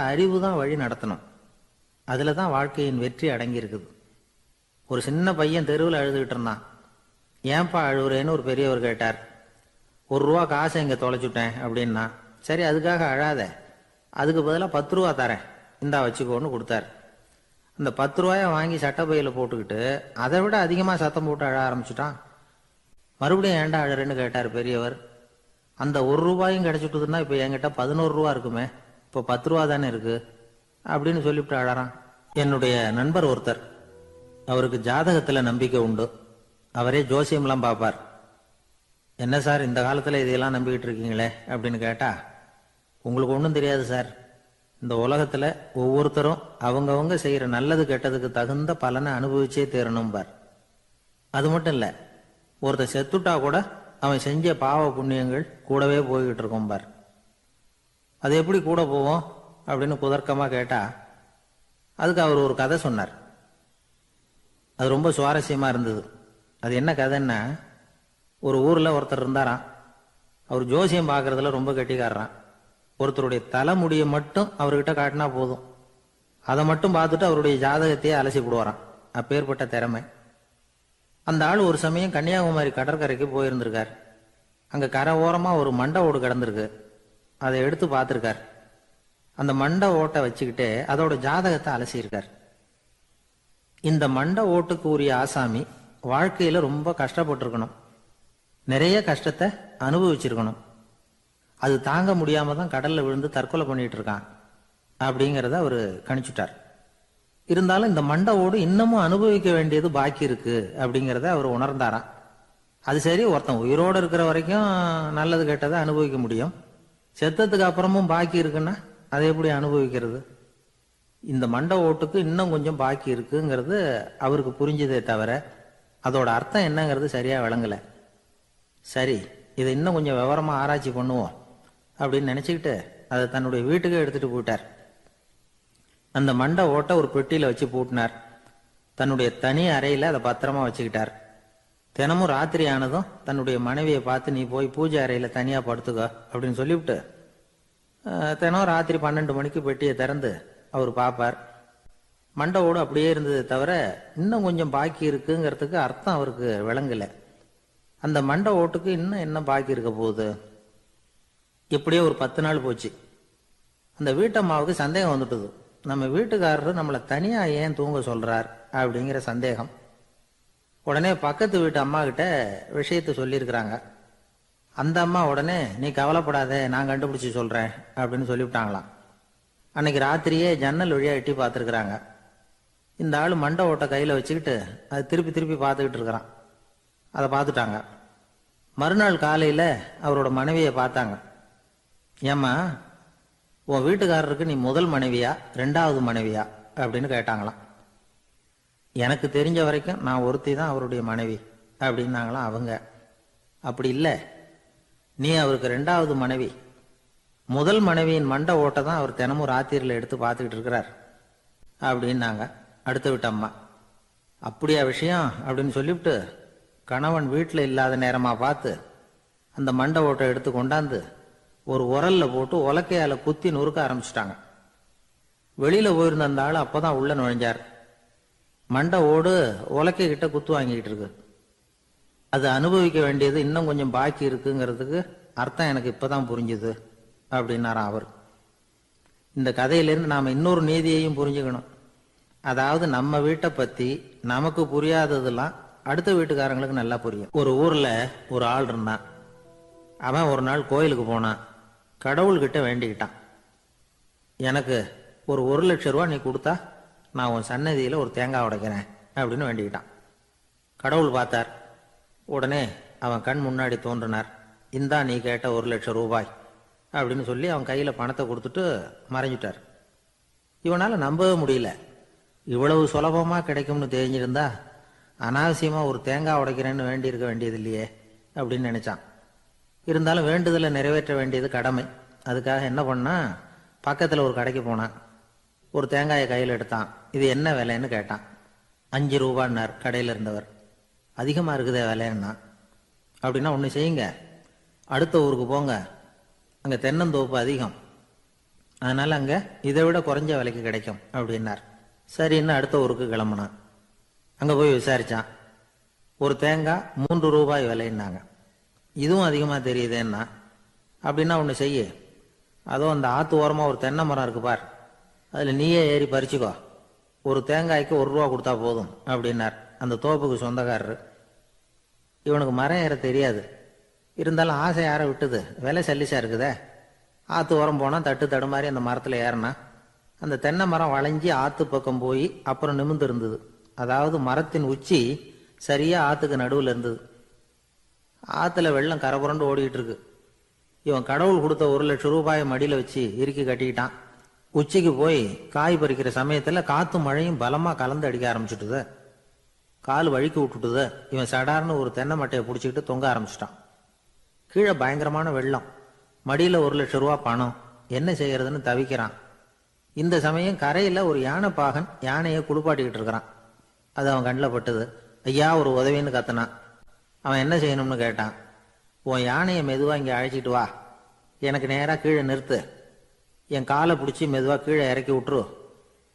அறிவு தான் வழி நடத்தணும். அதில் தான் வாழ்க்கையின் வெற்றி அடங்கியிருக்குது. ஒரு சின்ன பையன் தெருவில் அழுதுகிட்டு இருந்தான். ஏன்பா அழுவுறேன்னு ஒரு பெரியவர் கேட்டார். ₹1 காசை இங்கே தொலைச்சுட்டேன் அப்படின்னா. சரி, அதுக்காக அழாத, அதுக்கு பதிலாக ₹10 தரேன், இந்தா வச்சுக்கோன்னு கொடுத்தார். அந்த ₹10 வாங்கி சட்டப்பையில் போட்டுக்கிட்டு அதை விட அதிகமாக சத்தம் போட்டு அழ ஆரம்பிச்சுட்டான். மறுபடியும் ஏன்டா அழறேன்னு கேட்டார் பெரியவர். அந்த ₹1 கிடைச்சிட்டுதுன்னா இப்போ என்கிட்ட ₹11 இருக்குமே, இப்போ ₹10 தானே இருக்கு அப்படின்னு சொல்லிவிட்டு அழறான். என்னுடைய நண்பர் ஒருத்தர், அவருக்கு ஜாதகத்தில் நம்பிக்கை உண்டு. அவரே ஜோசியம்லாம் பார்ப்பார். என்ன சார் இந்த காலத்தில் இதையெல்லாம் நம்பிக்கிட்டு இருக்கீங்களே அப்படின்னு கேட்டா, உங்களுக்கு ஒன்றும் தெரியாது சார், இந்த உலகத்தில் ஒவ்வொருத்தரும் அவங்கவங்க செய்கிற நல்லது கெட்டதுக்கு தகுந்த பலனை அனுபவிச்சே தீரணும் பார். அது மட்டும் இல்லை, ஒருத்தர் செத்துட்டா கூட அவன் செஞ்ச பாவ புண்ணியங்கள் கூடவே போய்கிட்டு இருக்கோம் பார். அது எப்படி கூட போவோம் அப்படின்னு குதர்க்கமாக கேட்டா, அதுக்கு அவர் ஒரு கதை சொன்னார். அது ரொம்ப சுவாரஸ்யமாக இருந்தது. அது என்ன கதைன்னா, ஒரு ஊரில் ஒருத்தர் இருந்தாராம். அவர் ஜோசியம் பார்க்கறதுல ரொம்ப கெட்டிக்காரரான். ஒருத்தருடைய தலைமுடியை மட்டும் அவர்கிட்ட காட்டினா போதும், அதை மட்டும் பார்த்துட்டு அவருடைய ஜாதகத்தையே அலசி விடுவாராம். அப்பேற்பட்ட திறமை. அந்த ஆள் ஒரு சமயம் கன்னியாகுமரி கடற்கரைக்கு போயிருந்திருக்கார். அங்கே கரை ஓரமாக ஒரு மண்டை ஓடு கிடந்திருக்கு. அதை எடுத்து பார்த்துருக்கார். அந்த மண்டை ஓட்டை வச்சுக்கிட்டே அதோட ஜாதகத்தை அலசியிருக்கார். இந்த மண்டை ஓட்டுக்கு உரிய ஆசாமி வாழ்க்கையில் ரொம்ப கஷ்டப்பட்டிருக்கணும், நிறைய கஷ்டத்தை அனுபவிச்சிருக்கணும். அது தாங்க முடியாம தான் கடல்ல விழுந்து தற்கொலை பண்ணிட்டு இருக்கான் அப்படிங்கிறத அவர் கணிச்சுட்டார். இருந்தாலும் இந்த மண்டை ஓடு இன்னமும் அனுபவிக்க வேண்டியது பாக்கி இருக்கு அப்படிங்கிறத அவர் உணர்ந்தாராம். அது சரி, ஒருத்தன் உயிரோடு இருக்கிற வரைக்கும் நல்லது கெட்டதை அனுபவிக்க முடியும், செத்ததுக்கு அப்புறமும் பாக்கி இருக்குன்னா அதை எப்படி அனுபவிக்கிறது? இந்த மண்டை ஓட்டுக்கு இன்னும் கொஞ்சம் பாக்கி இருக்குங்கிறது அவருக்கு புரிஞ்சதே தவிர அதோட அர்த்தம் என்னங்கிறது சரியா விளங்கல. சரி, இதை இன்னும் கொஞ்சம் விவரமா ஆராய்ச்சி பண்ணுவோம் அப்படின்னு நினைச்சுக்கிட்டு அதை தன்னுடைய வீட்டுக்கு எடுத்துட்டு போயிட்டார். அந்த மண்டை ஓட்டை ஒரு பெட்டியில வச்சு பூட்டினார். தன்னுடைய தனி அறையில அதை பத்திரமா வச்சுக்கிட்டார். தினமும் ராத்திரி ஆனதும் தன்னுடைய மனைவியை பார்த்து, நீ போய் பூஜை அறையில தனியா படுத்துக்கோ அப்படின்னு சொல்லிவிட்டு தினம் ராத்திரி 12 மணிக்கு பெட்டியை திறந்து அவர் பார்ப்பார். மண்டை ஓடு அப்படியே இருந்தது தவிர இன்னும் கொஞ்சம் பாக்கி இருக்குங்கிறதுக்கு அர்த்தம் அவருக்கு விளங்கல. அந்த மண்டை ஓட்டுக்கு இன்னும் என்ன பாக்கி இருக்க போகுது? இப்படியே ஒரு 10 நாள் போச்சு. அந்த வீட்டம்மாவுக்கு சந்தேகம் வந்துட்டுது. நம்ம வீட்டுக்காரரு நம்மளை தனியா ஏன் தூங்க சொல்றார் அப்படிங்கிற சந்தேகம். உடனே பக்கத்து வீட்டு அம்மா கிட்ட விஷயத்த சொல்லியிருக்கிறாங்க. அந்த அம்மா உடனே, நீ கவலைப்படாத, நான் கண்டுபிடிச்சு சொல்றேன் அப்படின்னு சொல்லிவிட்டாங்களாம். அன்னைக்கு ராத்திரியே ஜன்னல் வழியா எட்டி பார்த்துருக்குறாங்க. இந்த ஆள் மண்டை ஓட்டை கையில வச்சுக்கிட்டு அது திருப்பி திருப்பி பார்த்துக்கிட்டு இருக்கிறான். அதை பார்த்துட்டாங்க. மறுநாள் காலையில அவரோட மனைவியை பார்த்தாங்க. ஏம்மா, உன் வீட்டுக்காரருக்கு நீ முதல் மனைவியா 2வது மனைவியா அப்படின்னு கேட்டாங்களாம். எனக்கு தெரிஞ்ச வரைக்கும் நான் ஒருத்தி தான் அவருடைய மனைவி அப்படின்னாங்களாம் அவங்க. அப்படி இல்லை, நீ அவருக்கு 2வது மனைவி. முதல் மனைவியின் மண்டை ஓட்டை தான் அவர் தினமும் ராத்திரியில் எடுத்து பார்த்துக்கிட்டு இருக்கிறார் அப்படின்னாங்க அடுத்த வீட்டு அம்மா. அப்படியா விஷயம் அப்படின்னு சொல்லிவிட்டு கணவன் வீட்டில் இல்லாத நேரமா பார்த்து அந்த மண்டை ஓட்டை எடுத்து கொண்டாந்து ஒரு உரல்ல போட்டு உலக்கையால குத்தி நொறுக்க ஆரம்பிச்சிட்டாங்க. வெளியில போயிருந்த அந்த ஆள் அப்பதான் உள்ள நுழைஞ்சார். மண்டை ஓடு உலக்கை கிட்ட குத்து வாங்கிக்கிட்டு இருக்கு. அது அனுபவிக்க வேண்டியது இன்னும் கொஞ்சம் பாக்கி இருக்குங்கிறதுக்கு அர்த்தம் எனக்கு இப்பதான் புரிஞ்சுது அப்படின்னாராம் அவர். இந்த கதையிலிருந்து நாம இன்னொரு நீதியையும் புரிஞ்சுக்கணும். அதாவது நம்ம வீட்டை பத்தி நமக்கு புரியாததெல்லாம் அடுத்த வீட்டுக்காரங்களுக்கு நல்லா புரியும். ஒரு ஊர்ல ஒரு ஆள் இருந்தான். அவன் ஒரு நாள் கோயிலுக்கு போனான். கடவுள்கிட்ட வேண்டிக்கிட்டான், எனக்கு ஒரு 1,00,000 ரூபா நீ கொடுத்தா நான் உன் சன்னதியில ஒரு தேங்காய் உடைக்கிறேன் அப்படின்னு வேண்டிக்கிட்டான். கடவுள் பார்த்தார். உடனே அவன் கண் முன்னாடி தோன்றினார். இந்தா நீ கேட்ட 1,00,000 ரூபாய் அப்படின்னு சொல்லி அவன் கையில பணத்தை கொடுத்துட்டு மறைஞ்சிட்டார். இவனால நம்பவே முடியல. இவ்வளவு சுலபமா கிடைக்கும்னு தெரிஞ்சிருந்தா அனாவசியமா ஒரு தேங்காய் உடைக்கிறேன்னு வேண்டியிருக்க வேண்டியது இல்லையே அப்படின்னு நினைச்சான். இருந்தாலும் வேண்டுதலை நிறைவேற்ற வேண்டியது கடமை. அதுக்காக என்ன பண்ணா, பக்கத்துல ஒரு கடைக்கு போனான். ஒரு தேங்காயை கையில் எடுத்தான். இது என்ன விலைன்னு கேட்டான். 5 ரூபான்னார் கடையில் இருந்தவர். அதிகமா இருக்குதே விலைன்னா. அப்படின்னா ஒன்று செய்யுங்க, அடுத்த ஊருக்கு போங்க, அங்கே தென்னந்தோப்பு அதிகம், அதனால அங்க இதை விட குறைஞ்ச விலைக்கு கிடைக்கும் அப்படின்னார். சரின்னு அடுத்த ஊருக்கு கிளம்புனான். அங்க போய் விசாரிச்சான். ஒரு தேங்காய் 3 ரூபாய் விலைன்னாங்க. இதுவும் அதிகமா தெரியுதேன்னா, அப்படின்னா ஒண்ணு செய்ய, அதோ அந்த ஆத்து ஓரமா ஒரு தென்னை மரம் இருக்கு பார், அதுல நீயே ஏறி பறிச்சுக்கோ, ஒரு தேங்காய்க்கு 1 ரூபா கொடுத்தா போதும் அப்படின்னார் அந்த தோப்புக்கு சொந்தக்காரரு. இவனுக்கு மரம் ஏற தெரியாது, இருந்தாலும் ஆசை யார விட்டுது, விலை சல்லிசா இருக்குதே. ஆத்து ஓரம் போனா தட்டு தடுமாறி அந்த மரத்துல ஏறினா அந்த தென்னை மரம் வளைஞ்சி ஆத்து பக்கம் போய் அப்புறம் நிமிர்ந்து இருந்தது. அதாவது மரத்தின் உச்சி சரியா ஆத்துக்கு நடுவில் இருந்தது. ஆத்துல வெள்ளம் கரபுரண்டு ஓடிட்டு இருக்கு. இவன் கடவுள் கொடுத்த 1 லட்சம் ரூபாயை மடியில வச்சு இறுக்கி கட்டிக்கிட்டான். உச்சிக்கு போய் காய் பறிக்கிற சமயத்துல காத்தும் மழையும் பலமா கலந்து அடிக்க ஆரம்பிச்சுட்டுது. கால் வழுக்கி விட்டுட்டுது. இவன் சடார்னு ஒரு தென்னை மட்டையை பிடிச்சிக்கிட்டு தொங்க ஆரம்பிச்சிட்டான். கீழே பயங்கரமான வெள்ளம், மடியில 1 லட்சம் ரூபா பணம், என்ன செய்யறதுன்னு தவிக்கிறான். இந்த சமயம் கரையில ஒரு யானை பாகன் யானையை குளிப்பாட்டிக்கிட்டு இருக்கிறான். அது அவன் கண்ணில் பட்டது. ஐயா ஒரு உதவின்னு கத்துனான். அவன் என்ன செய்யணும்னு கேட்டான். உன் யானையை மெதுவா இங்க அழைச்சிட்டு வா, எனக்கு நேரா கீழே நிறுத்து, என் காலை பிடிச்சி மெதுவா கீழே இறக்கி விட்டுரு,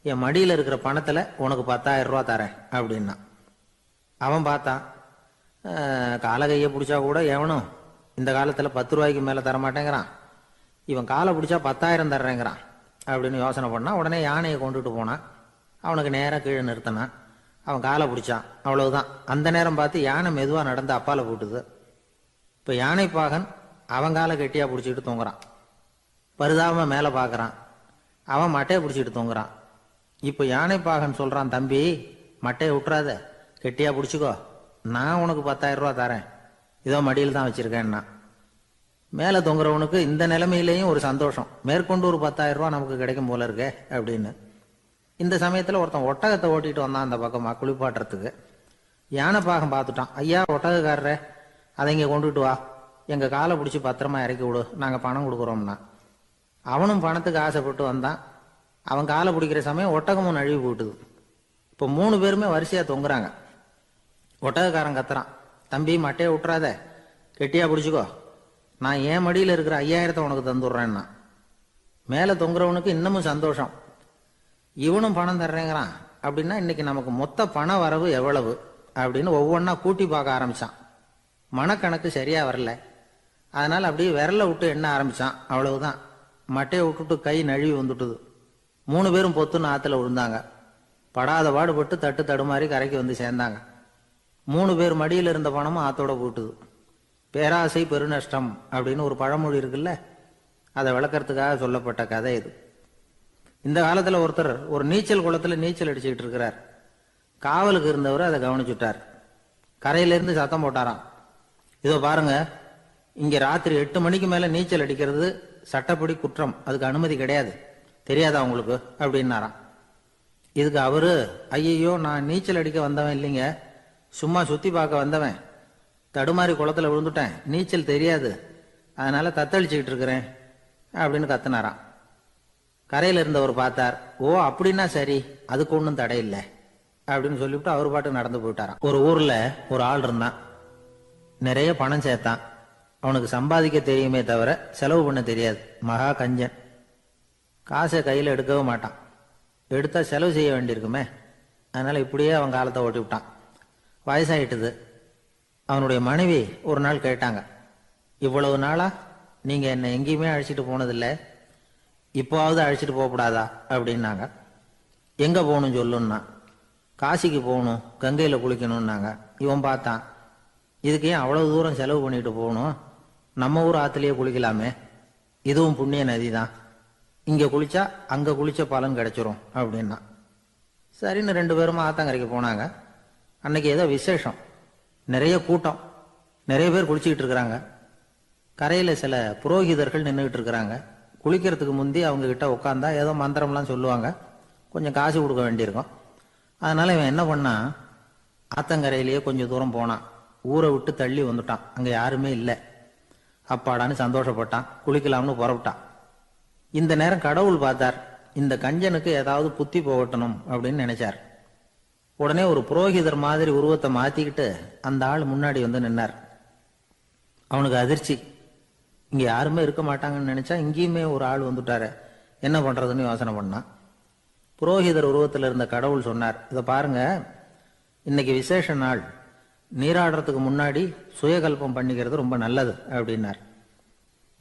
என் மடியில இருக்கிற பணத்துல உனக்கு 10,000 ரூபா தரேன் அப்படின்னா. அவன் பார்த்தான். காலை கையை பிடிச்சா கூட எவனும் இந்த காலத்துல 10 ரூபாய்க்கு மேல தரமாட்டேங்கிறான், இவன் காலை பிடிச்சா 10,000 தர்றேங்கிறான் அப்படின்னு யோசனை பண்ணா. உடனே யானையை கொண்டுட்டு போனான். அவனுக்கு நேராக கீழே நிறுத்தினான். அவன் காலை பிடிச்சான். அவ்வளவுதான். அந்த நேரம் பார்த்து யானை மெதுவா நடந்து அப்பால போட்டுது. இப்ப யானை பாகன் அவன் காலை கெட்டியா பிடிச்சிக்கிட்டு தூங்குறான். பரிதாபமா மேல பாக்குறான். அவன் மட்டையை பிடிச்சிட்டு தூங்குறான். இப்ப யானை பாகன் சொல்றான், தம்பி மட்டையை விட்டுறாத, கெட்டியா பிடிச்சிக்கோ, நான் உனக்கு 10,000 ரூபா தரேன், இதோ மடியில் தான் வச்சிருக்கேன்னா. மேல தொங்குறவனுக்கு இந்த நிலைமையிலேயும் ஒரு சந்தோஷம், மேற்கொண்டு ஒரு 10,000 ரூபா நமக்கு கிடைக்கும் போல இருக்கே அப்படின்னு. இந்த சமயத்துல ஒருத்தன் ஒட்டகத்தை ஓட்டிட்டு வந்தான் அந்த பக்கமா குளிப்பாட்டுறதுக்கு. யானை பாகம் பார்த்துட்டான். ஐயா ஒட்டகக்காரரே, அதை இங்க கொண்டுட்டு வா, எங்க காலை பிடிச்சி பத்திரமா இறக்கி விடு, நாங்க பணம் கொடுக்குறோம்னா. அவனும் பணத்துக்கு ஆசைப்பட்டு வந்தான். அவன் காலை பிடிக்கிற சமயம் ஒட்டகமும் நழுவி போட்டுது. இப்போ 3 பேருமே வரிசையா தொங்குறாங்க. ஒட்டகக்காரன் கத்துறான், தம்பி மட்டையை விட்டுறாத, கெட்டியா பிடிச்சிக்கோ, நான் என் மடியில் இருக்கிற 5,000 உனக்கு தந்துடுறேன்னா. மேல தொங்குறவனுக்கு இன்னமும் சந்தோஷம், இவனும் பணம் தர்றேங்கிறான் அப்படின்னா இன்னைக்கு நமக்கு மொத்த பண வரவு எவ்வளவு அப்படின்னு ஒவ்வொன்னா கூட்டி பார்க்க ஆரம்பிச்சான். மனக்கணக்கு சரியா வரல. அதனால அப்படியே விரல விட்டு எண்ண ஆரம்பிச்சான். அவ்வளவுதான், மட்டையை விட்டுட்டு கை நழுவி வந்துட்டுது. 3 பேரும் பொத்துன்னு ஆத்துல விழுந்தாங்க. படாத பாடுபட்டு தட்டு தடுமாறி கரைக்கு வந்து சேர்ந்தாங்க. 3 பேர் மடியில் இருந்த பணமும் ஆத்தோட போட்டுது. பேராசை பெருநஷ்டம் அப்படின்னு ஒரு பழமொழி இருக்குல்ல, அதை விளக்கறதுக்காக சொல்லப்பட்ட கதை இது. இந்த காலத்துல ஒருத்தர் ஒரு நீச்சல் குளத்துல நீச்சல் அடிச்சுக்கிட்டு இருக்கிறார். காவலுக்கு இருந்தவர் அதை கவனிச்சுட்டார். கரையிலிருந்து சத்தம் போட்டாராம், இதோ பாருங்க, இங்க ராத்திரி 8 மணிக்கு மேல நீச்சல் அடிக்கிறது சட்டப்படி குற்றம், அதுக்கு அனுமதி கிடையாது, தெரியாதா உங்களுக்கு அப்படின்னாராம். இதுக்கு அவரு, ஐயோ நான் நீச்சல் அடிக்க வந்தவன் இல்லைங்க, சும்மா சுத்தி பார்க்க வந்தவன், தடுமாறி குளத்துல விழுந்துட்டேன், நீச்சல் தெரியாது, அதனால தத்தளிச்சுக்கிட்டு இருக்கிறேன் அப்படின்னு கத்துனாராம். கரையில இருந்தவர் பார்த்தார். ஓ அப்படின்னா சரி, அதுக்கு ஒன்றும் தடை இல்லை அப்படின்னு சொல்லிவிட்டு அவர் பாட்டு நடந்து போயிட்டாராம். ஒரு ஊர்ல ஒரு ஆள் இருந்தான். நிறைய பணம் சேர்த்தான். அவனுக்கு சம்பாதிக்க தெரியுமே தவிர செலவு பண்ண தெரியாது. மகா கஞ்சன். காசை கையில எடுக்கவே மாட்டான். எடுத்தா செலவு செய்ய வேண்டியிருக்குமே, அதனால இப்படியே அவன் காலத்தை ஓட்டி விட்டான். வயசாயிட்டுது. அவனுடைய மனைவி ஒரு நாள் கேட்டாங்க, இவ்வளவு நாளா நீங்க என்ன எங்கேயுமே அழைச்சிட்டு போனதில்லை, இப்போவாவது அழைச்சிட்டு போகக்கூடாதா அப்படின்னாங்க. எங்க போகணும் சொல்லுன்னா. காசிக்கு போகணும், கங்கையில குளிக்கணும்னாங்க. இவன் பார்த்தான், இதுக்கு ஏன் அவ்வளவு தூரம் செலவு பண்ணிட்டு போகணும், நம்ம ஊர் ஆத்துலயே குளிக்கலாமே, இதுவும் புண்ணிய நதி தான், இங்க குளிச்சா அங்க குளிச்ச பலன் கிடைச்சிரும் அப்படின்னா. சரின்னு 2 பேரும் ஆத்தங்கரைக்கு போனாங்க. அன்னைக்கு ஏதோ விசேஷம், நிறைய கூட்டம், நிறைய பேர் குளிச்சுக்கிட்டு இருக்கிறாங்க. கரையில சில புரோகிதர்கள் நின்றுகிட்டு இருக்கிறாங்க. குளிக்கிறதுக்கு முந்தி அவங்க கிட்ட உட்காந்தா ஏதோ மந்திரம்லாம் சொல்லுவாங்க, கொஞ்சம் காசு கொடுக்க வேண்டியிருக்கும். அதனால இவன் என்ன பண்ணா, ஆத்தங்கரையிலேயே கொஞ்சம் தூரம் போனான். ஊரை விட்டு தள்ளி வந்துட்டான். அங்க யாருமே இல்லை. அப்பாடான்னு சந்தோஷப்பட்டான். குளிக்கலாம்னு புறப்பட்டான். இந்த நேரம் கடவுள் பார்த்தார், இந்த கஞ்சனுக்கு ஏதாவது புத்தி போகட்டணும் அப்படின்னு நினைச்சார். உடனே ஒரு புரோகிதர் மாதிரி உருவத்தை மாத்திக்கிட்டு அந்த ஆள் முன்னாடி வந்து நின்னார். அவனுக்கு அதிர்ச்சி, இங்க யாருமே இருக்க மாட்டாங்கன்னு நினைச்சா இங்கேயுமே ஒரு ஆள் வந்துட்டாரு, என்ன பண்றதுன்னு யோசனை பண்ணான். புரோகிதர் உருவத்தில் இருந்த கடவுள் சொன்னார், இதை பாருங்க, இன்னைக்கு விசேஷ நாள், நீராடுறதுக்கு முன்னாடி சுயகல்பம் பண்ணிக்கிறது ரொம்ப நல்லது அப்படின்னார்.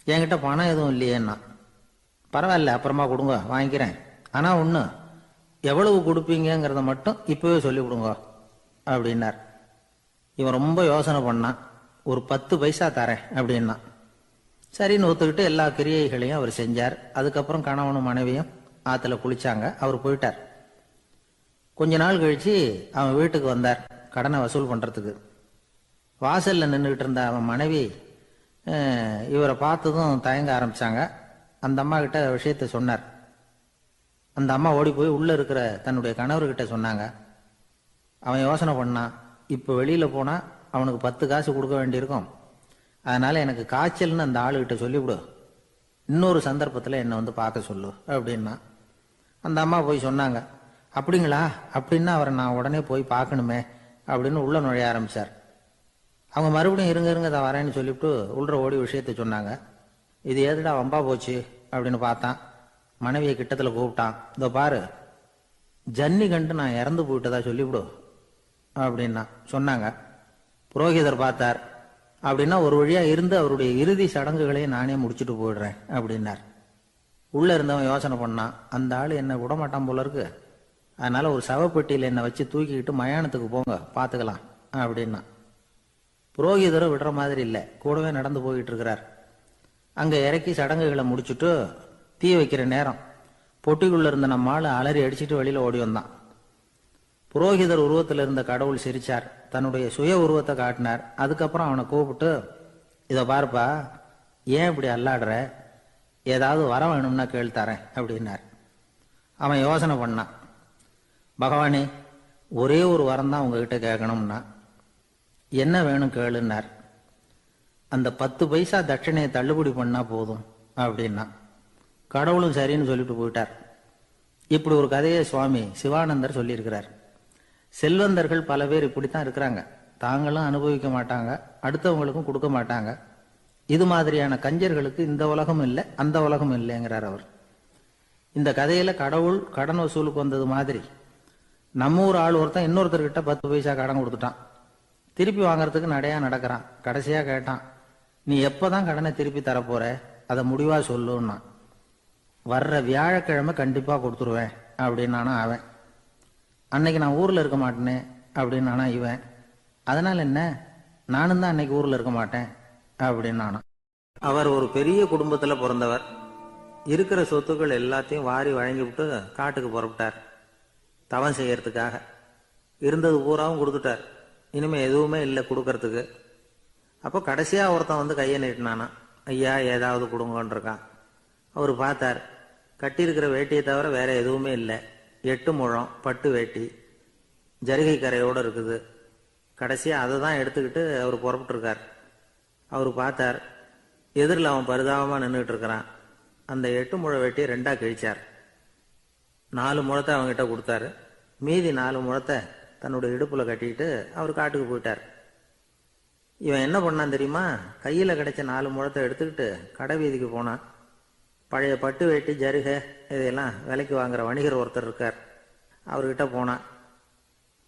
என்கிட்ட பணம் எதுவும் இல்லையேன்னா, பரவாயில்ல அப்புறமா கொடுங்க வாங்கிக்கிறேன், ஆனா ஒண்ணு, எவ்வளவு கொடுப்பீங்கிறத மட்டும் இப்பவே சொல்லி கொடுங்க அப்படின்னார். இவன் ரொம்ப யோசனை பண்ணான். ஒரு 10 பைசா தரேன் அப்படின்னா. சரின்னு ஒத்துக்கிட்டு எல்லா கிரியைகளையும் அவர் செஞ்சார். அதுக்கப்புறம் கணவனும் மனைவியும் ஆத்துல குளிச்சாங்க. அவர் போயிட்டார். கொஞ்ச நாள் கழிச்சு அவன் வீட்டுக்கு வந்தார் கடனை வசூல் பண்றதுக்கு. வாசல்ல நின்றுகிட்டு இருந்த அவன் மனைவி இவரை பார்த்ததும் தயங்க ஆரம்பிச்சாங்க. அந்த அம்மா கிட்ட விஷயத்த சொன்னார். அந்த அம்மா ஓடி போய் உள்ள இருக்கிற தன்னுடைய கணவர்கிட்ட சொன்னாங்க. அவன் யோசனை பண்ணான், இப்ப வெளியில போனா அவனுக்கு 10 காசு கொடுக்க வேண்டியிருக்கும், அதனால எனக்கு காய்ச்சல்னு அந்த ஆளுகிட்ட சொல்லிவிடு, இன்னொரு சந்தர்ப்பத்தில் என்னை வந்து பார்க்க சொல்லு அப்படின்னா. அந்த அம்மா போய் சொன்னாங்க. அப்படிங்களா, அப்படின்னா அவரை நான் உடனே போய் பார்க்கணுமே அப்படின்னு உள்ள நுழைய ஆரம்பிச்சார். அவங்க மறுபடியும் இருங்க இருங்க தான் வரேன்னு சொல்லிவிட்டு உள்ள ஓடி விஷயத்த சொன்னாங்க. இது ஏதுடா வம்பா போச்சு அப்படின்னு பார்த்தான். மனைவியை கிட்டத்துல கூப்பிட்டான். இதோ பாரு, ஜன்னி கண்டு நான் இறந்து போயிட்டதா சொல்லிவிடு அப்படின்னா சொன்னாங்க. புரோகிதர் பார்த்தார். அப்படின்னா ஒரு வழியா இருந்து அவருடைய இறுதி சடங்குகளையும் நானே முடிச்சுட்டு போயிடுறேன் அப்படின்னார். உள்ள இருந்தவன் யோசனை பண்ணான், அந்த ஆள் என்ன விடமாட்டான் போல இருக்கு, அதனால ஒரு சவப்பெட்டியில் என்னை வச்சு தூக்கிக்கிட்டு மயானத்துக்கு போங்க பார்த்துக்கலாம் அப்படின்னா. புரோகிதரும் விடுற மாதிரி இல்லை, கூடவே நடந்து போயிட்டு இருக்கிறார். அங்க இறக்கி சடங்குகளை முடிச்சுட்டு தீ வைக்கிற நேரம் பொட்டிக்குள்ள இருந்த நம்ம ஆளு அலறி அடிச்சுட்டு வெளியில ஓடி வந்தான். புரோகிதர் உருவத்தில் இருந்த கடவுள் சிரிச்சார், தன்னுடைய சுய உருவத்தை காட்டினார். அதுக்கப்புறம் அவனை கூப்பிட்டு, இதை பாருப்பா, ஏன் இப்படி அல்லாடுற, ஏதாவது வரம் வேணும்னா கேள் தரேன் அப்படின்னார். அவன் யோசனை பண்ணான். பகவானே, ஒரே ஒரு வரம் தான் உங்ககிட்ட கேட்கணும்னா. என்ன வேணும் கேளுன்னார். அந்த 10 பைசா தட்சணையை தள்ளுபடி பண்ணா போதும் அப்படின்னா. கடவுளும் சரின்னு சொல்லிட்டு போயிட்டார். இப்படி ஒரு கதையை சுவாமி சிவானந்தர் சொல்லியிருக்கிறார். செல்வந்தர்கள் பல பேர் இப்படித்தான் இருக்கிறாங்க. தாங்களும் அனுபவிக்க மாட்டாங்க, அடுத்தவங்களுக்கும் கொடுக்க மாட்டாங்க. இது மாதிரியான கஞ்சர்களுக்கு இந்த உலகம் இல்லை அந்த உலகம் இல்லைங்கிறார் அவர். இந்த கதையில கடவுள் கடன் வசூலுக்கு வந்தது மாதிரி நம்ம ஊர் ஆள் ஒருத்தன் இன்னொருத்தர்கிட்ட 10 பைசா கடன் கொடுத்துட்டான். திருப்பி வாங்கறதுக்கு நடையா நடக்கிறான். கடைசியா கேட்டான், நீ எப்பதான் கடனை திருப்பி தரப்போற, அதை முடிவா சொல்லுன்னா. வர்ற வியாழக்கிழமை கண்டிப்பா கொடுத்துருவேன் அப்படின்னானா அவன். அன்னைக்கு நான் ஊர்ல இருக்க மாட்டேனே அப்படின்னானா இவன். அதனால என்ன, நானும் தான் அன்னைக்கு ஊர்ல இருக்க மாட்டேன் அப்படின்னானா. அவர் ஒரு பெரிய குடும்பத்துல பிறந்தவர். இருக்கிற சொத்துக்கள் எல்லாத்தையும் வாரி வழங்கிவிட்டு காட்டுக்கு புறப்பட்டார் தவம் செய்யறதுக்காக. இருந்தது பூராவும் கொடுத்துட்டார். இனிமே எதுவுமே இல்லை கொடுக்கறதுக்கு. அப்போ கடைசியா ஒருத்தன் வந்து கையை நீட்டினானா, ஐயா ஏதாவது கொடுங்கன்னு இருக்கான். அவர் பார்த்தார், கட்டியிருக்கிற வேட்டியை தவிர வேற எதுவுமே இல்லை. 8 முழம் பட்டு வேட்டி, ஜரிகை கரையோடு இருக்குது. கடைசியா அதை தான் எடுத்துக்கிட்டு அவர் புறப்பட்டு இருக்கார். அவர் பார்த்தார், எதிரில் அவன் பரிதாபமா நின்றுட்டு இருக்கிறான். அந்த 8 முழ வேட்டியை 2ஆ கிழிச்சார். 4 முழத்தை அவங்ககிட்ட கொடுத்தாரு. மீதி 4 முழத்தை தன்னுடைய இடுப்புல கட்டிக்கிட்டு அவர் காட்டுக்கு போயிட்டார். இவன் என்ன பண்ணான் தெரியுமா, கையில கிடைச்ச 4 முழத்தை எடுத்துக்கிட்டு கடை வீதிக்கு போனான். பழைய பட்டு வேட்டி ஜருகை இதையெல்லாம் விலைக்கு வாங்குற வணிகர் ஒருத்தர் இருக்கார். அவர்கிட்ட போனான்.